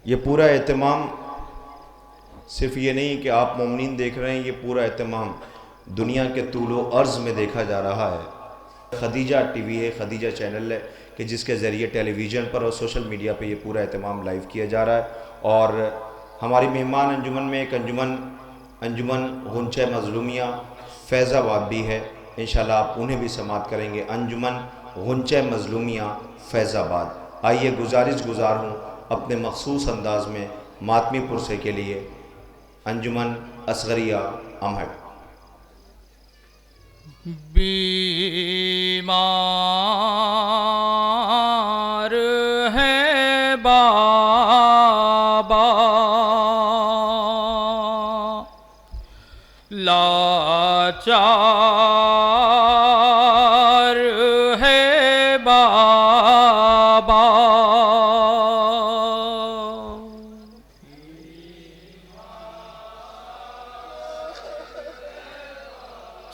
ये पूरा एहतमाम सिर्फ ये नहीं कि आप मोमिनीन देख रहे हैं, ये पूरा एहतमाम दुनिया के तूलो अर्ज़ में देखा जा रहा है। खदीजा टीवी है, खदीजा चैनल है कि जिसके ज़रिए टेलीविज़न पर और सोशल मीडिया पे ये पूरा एहतमाम लाइव किया जा रहा है। और हमारी मेहमान अंजुमन में एक अंजुमन गुंचे मज़लूमिया फैज़ाबाद भी है, इंशाल्लाह आप उन्हें भी समाअत करेंगे। अंजुमन गुंचे मज़लूमिया फैज़ाबाद। आइए गुज़ार हूँ अपने मखसूस अंदाज में मातमी पुरसे के लिए अंजुमन असगरिया अमहट। बीमार है बाबा, लाचार है बाबा,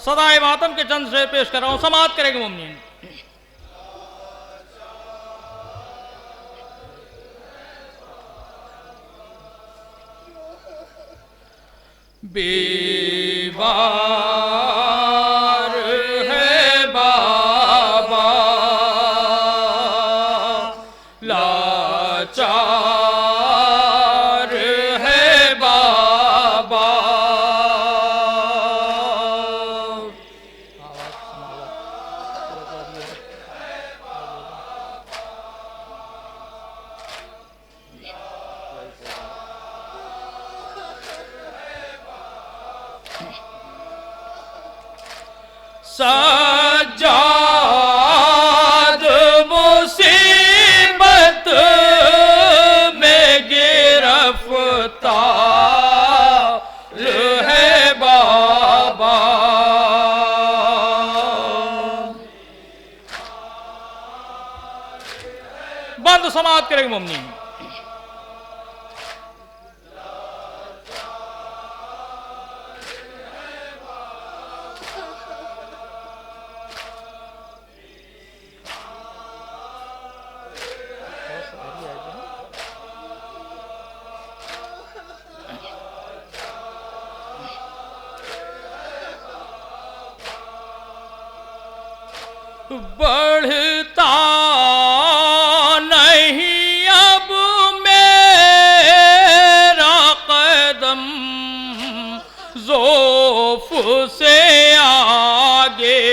सदाए मातम के चंद शेर पेश कर रहा हूं, समाअत करेंगे मुमनीन। बीमार है बाबा, लाचार है बाबा, सज्जाद मुसीबत में गिरफ्तार है बाबा, बंद समाअत करेंगे मुमनीन। बढ़ता नहीं अब मेरा कदम ज़ौफ़ से आगे,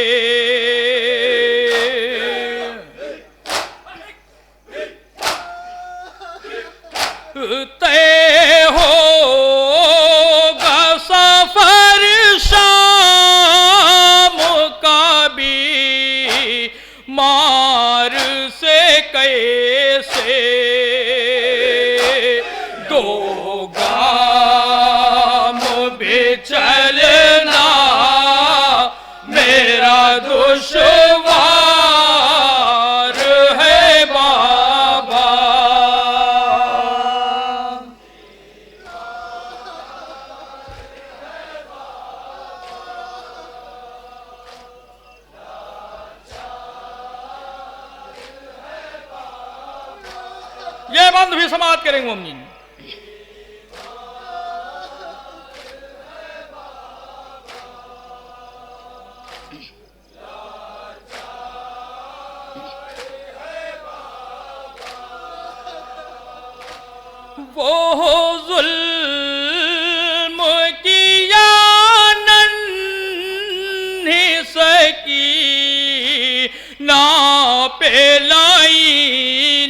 तय होगा सफर शाम का भी मार से कैसे, दो गाम भी चलना मेरा दुश्वार है बाबा, ये बंद भी समाअत करेंगे मुमनीन। वो जुल्म किया नन्ही सकी ना पेलाई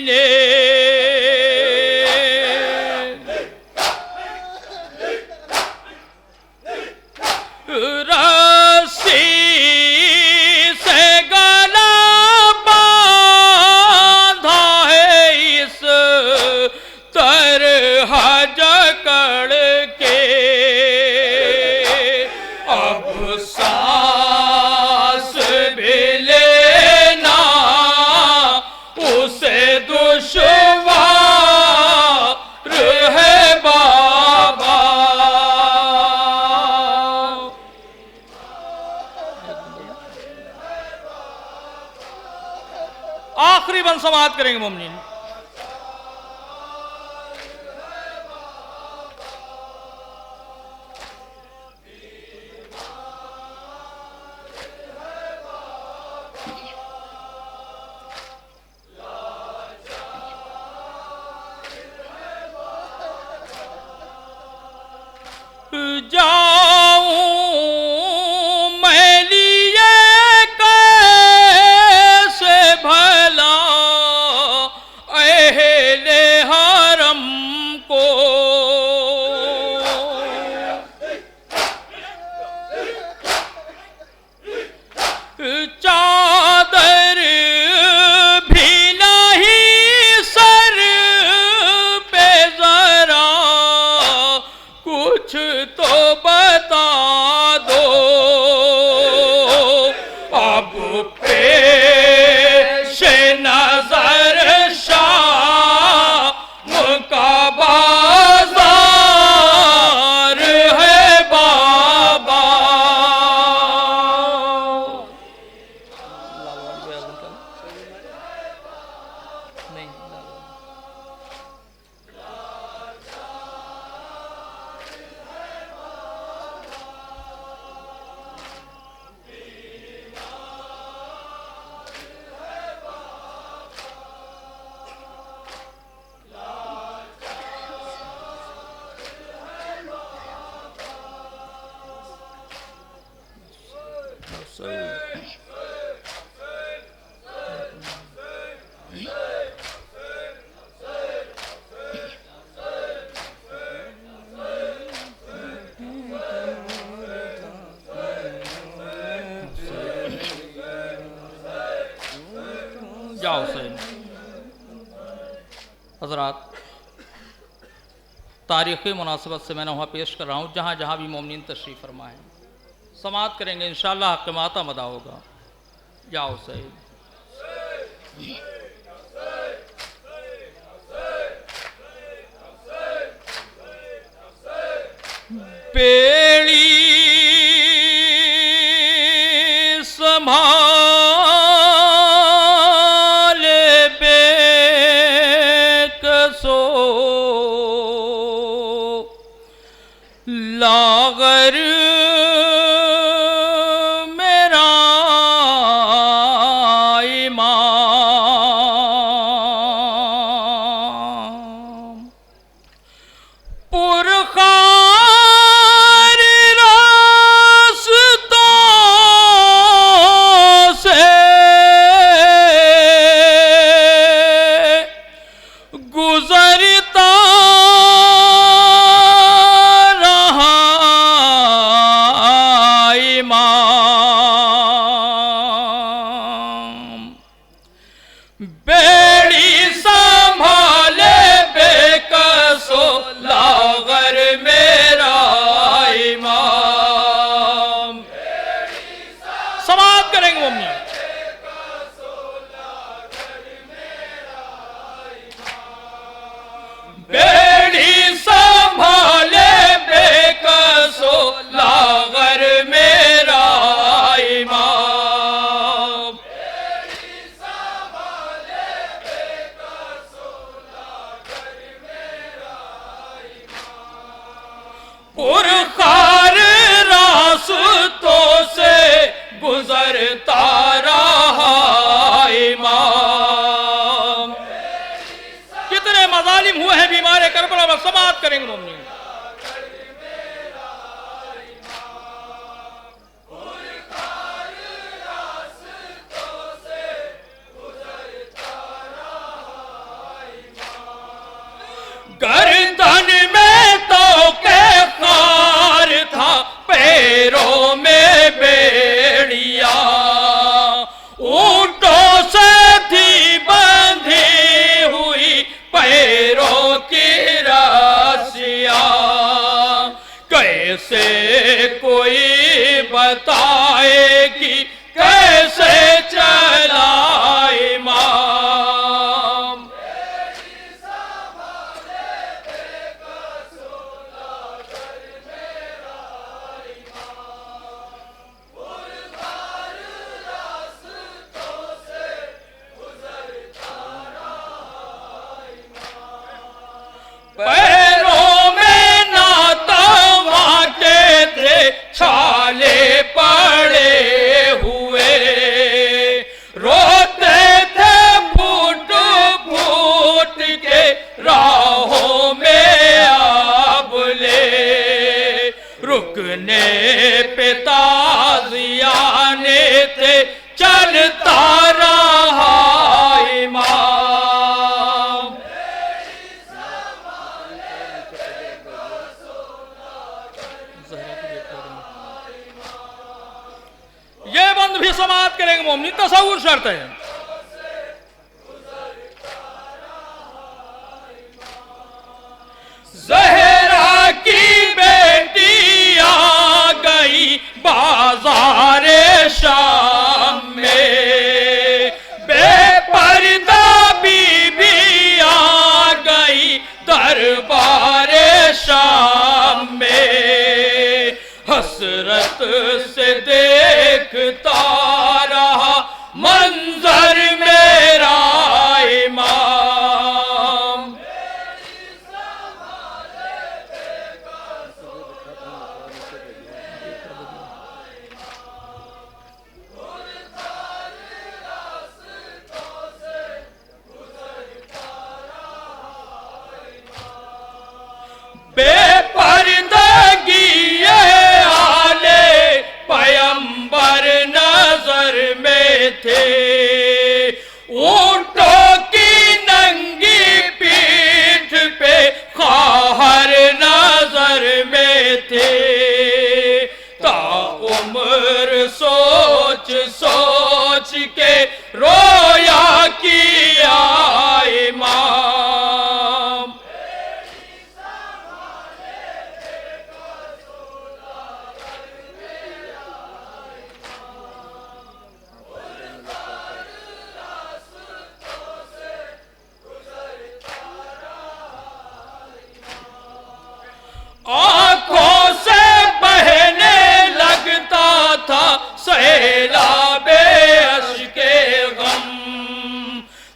ने, रस्सी से गला बांधा है इस तरह जकड़ के, अब सांस भी लेना उसे दुश्वार है बाबा, आखिरी बंद समाअत करेंगे मुमनीन। जाओ सही। हजरात, तारीख़ी मुनासिबत से मैंने वहाँ पेश कर रहा हूँ जहाँ जहाँ भी मोमिनीन तशरीफ़ फरमा है। समात करेंगे इंशाअल्लाह, हक़ मातम अदा होगा। जाओ सही। बेड़ी संभाले बेकसो लागर मेरा इमाम पुरखार रास्तों से गुजरता रहा इमाम बेड़ी संभाले बेकसो लागर मेरा इमाम। समाप्त करेंगे मम्मी। बेड़ी संभाले बेकसो लागर मेरा इमाम। पुरखार रास्तों से गुजरता रहा इमाम। कितने मजालिम हुए हैं बीमार करबला में। समाप्त करेंगे मम्मी। गर्दन में तो के खार था, पैरों में बेड़िया, ऊंटों से थी बंधी हुई पैरों की रस्सियां। कैसे कोई बताएगी कैसे चला इमाम। पैरों में ना तमाचे थे, छाले पड़े हुए, रोते थे फूट फूट के राहों में आबले। रुकने पे ताज़ियाने थे, चलता रहा इमाम। ये बंद भी समाप्त करेंगे मोमिन। तसव्वुर शर्त है। ज़हरा की बेटी आ गई बाज़ारे शाम में, बेपर्दा बीबी आ गई दरबारे शाम में। हसरत से देखता रहा मंजर मेरा इमाम। बेपर्दगी ये आले पैगंबर न में थे, ऊंटों की नंगी पीठ पे खाहर नजर में थे, ताउम्र सोच सोच के रोया किया इमाम। आंखों से बहने लगता था सैलाबे अश्के गम,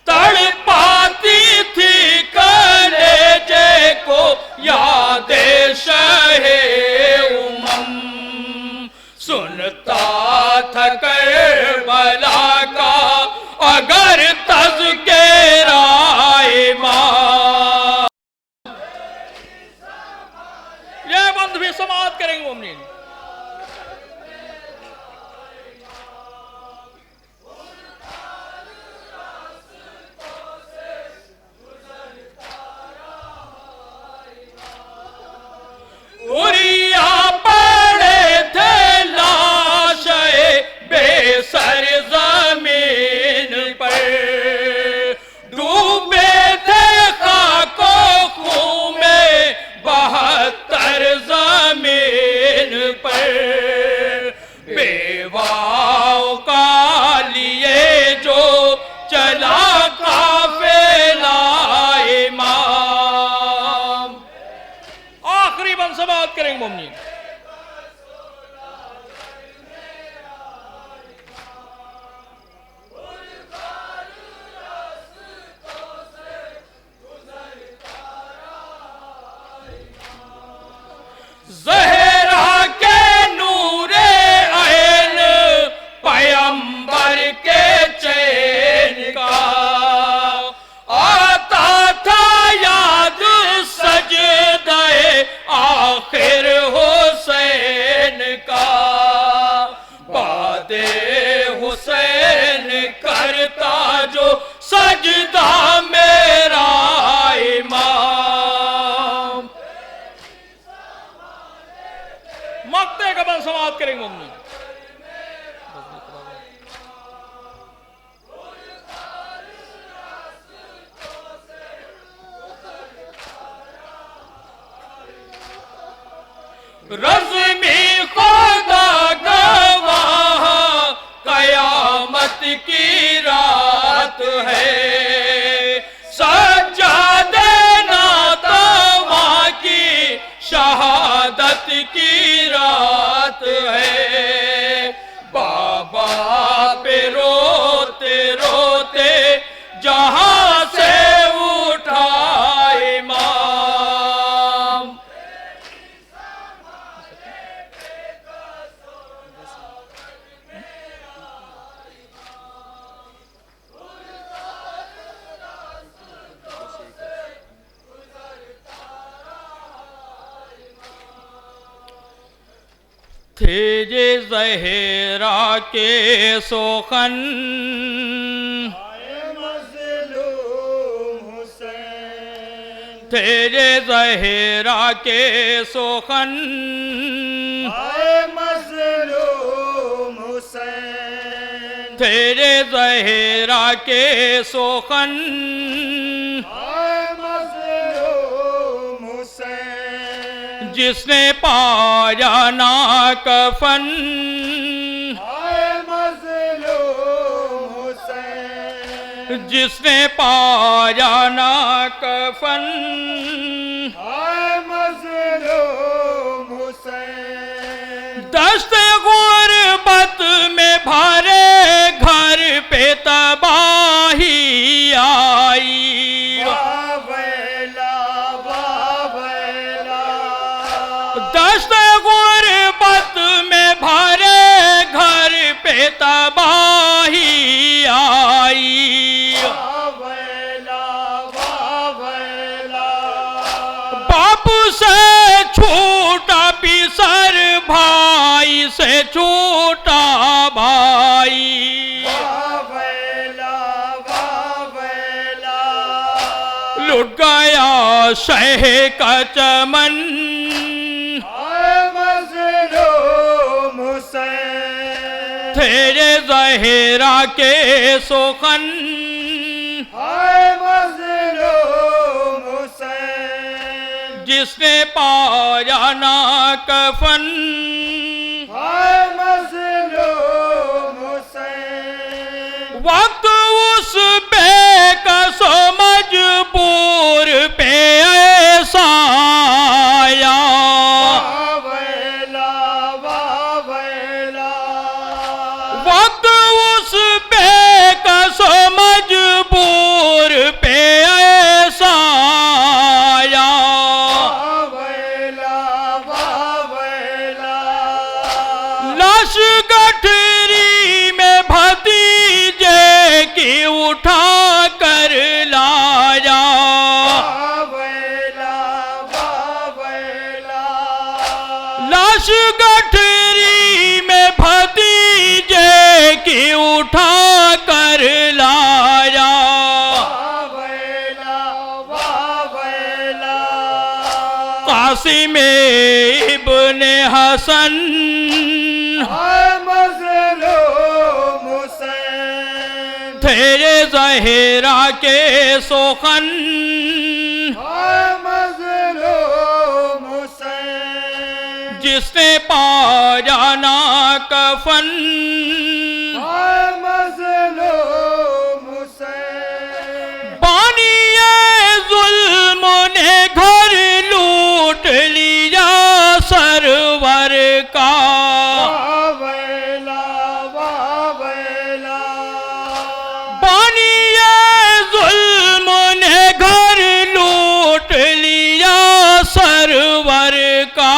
तड़पाती थी कलेजे को यादे शहे उमम, सुनता था करबला का अगर तज़किरा इमाम। ये बंद भी समाअत करेंगे मोमिनीन। उरिया पड़े थे लाशे बेसर जमीन पर, डूबे थे खाको खून में 72 जमीन पर, बेवाओं का लिए जो चला काफिला इमाम। आखिरी बंद से बात करेंगे मोमिनीन। ज़हरा के नूरे ऐन पैगंबर के चैन का, आता था याद सजदे आखिर हुसैन का, बादे हुसैन करता जो सजदा मेरा इमाम। मक्ते का बंद समाअत करेंगे मोमिनीन। रज़्मी खुदा गवाह कयामत की रात है, सज्जादे नातवा की शहादत की रात है, बाबा पे रोते रोते जहां से उठा इमाम। थे जे ज़हरा के सोखन, थे जे ज़हरा के सोखन, थे जे ज़हरा के सोखन, जिसने पाया ना कफन, जिसने पाया ना कफन, दस्ते गुर्बत में भरे घर पे तबाही आई, दस्ते गुर्बत में भरे घर पे तबाही आई, बाप से छूटा पिसर भाई से छूटा भाई, गया शह का चमन, मज़लूम हुसैन तेरे ज़हरा के सुखन, मज़लूम हुसैन जिसने पाया ना कफन, मज़लूम हुसैन वक्त उस बेकस मजबूर पे ऐसा आया, वावेला वावेला वक्त उस बेकस मजबूर पे ऐसा आया, वावेला वावेला लाश गठरी में भतीजे की उठा कर लाया, वावेला वावेला लाश गठरी में भतीजे की उठा कर लाया, वावेला वावेला कासिम इब्ने हसन, मज़लूम हुसैन तेरे ज़हरा के सुखन, मज़लूम हुसैन जिसने पाया ना कफन, मज़लूम हुसैन बानिए जुल्म ने घर लूट लिया सरवर का, वावेला वावेला बानिए जुल्म ने घर लूट लिया सरवर का,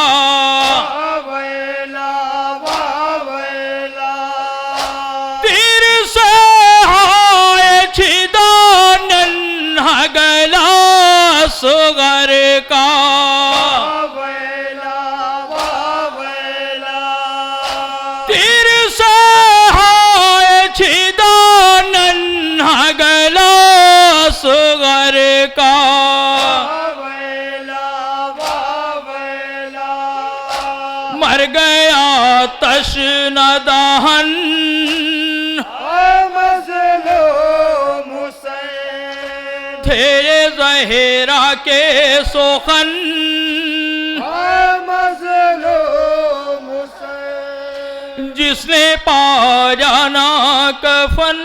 वावेला वावेला तीर से हाय छिदा नन्हा गला सुगर का, वावेला वावेला तीर से हाय छिदा नन्हा गला सुगर का, वावेला वावेला मर गया तश्न दहन, मज़लूम हुसैन तेरे ज़हरा के सुखन, मज़लूम हुसैन जिसने पाया ना कफन,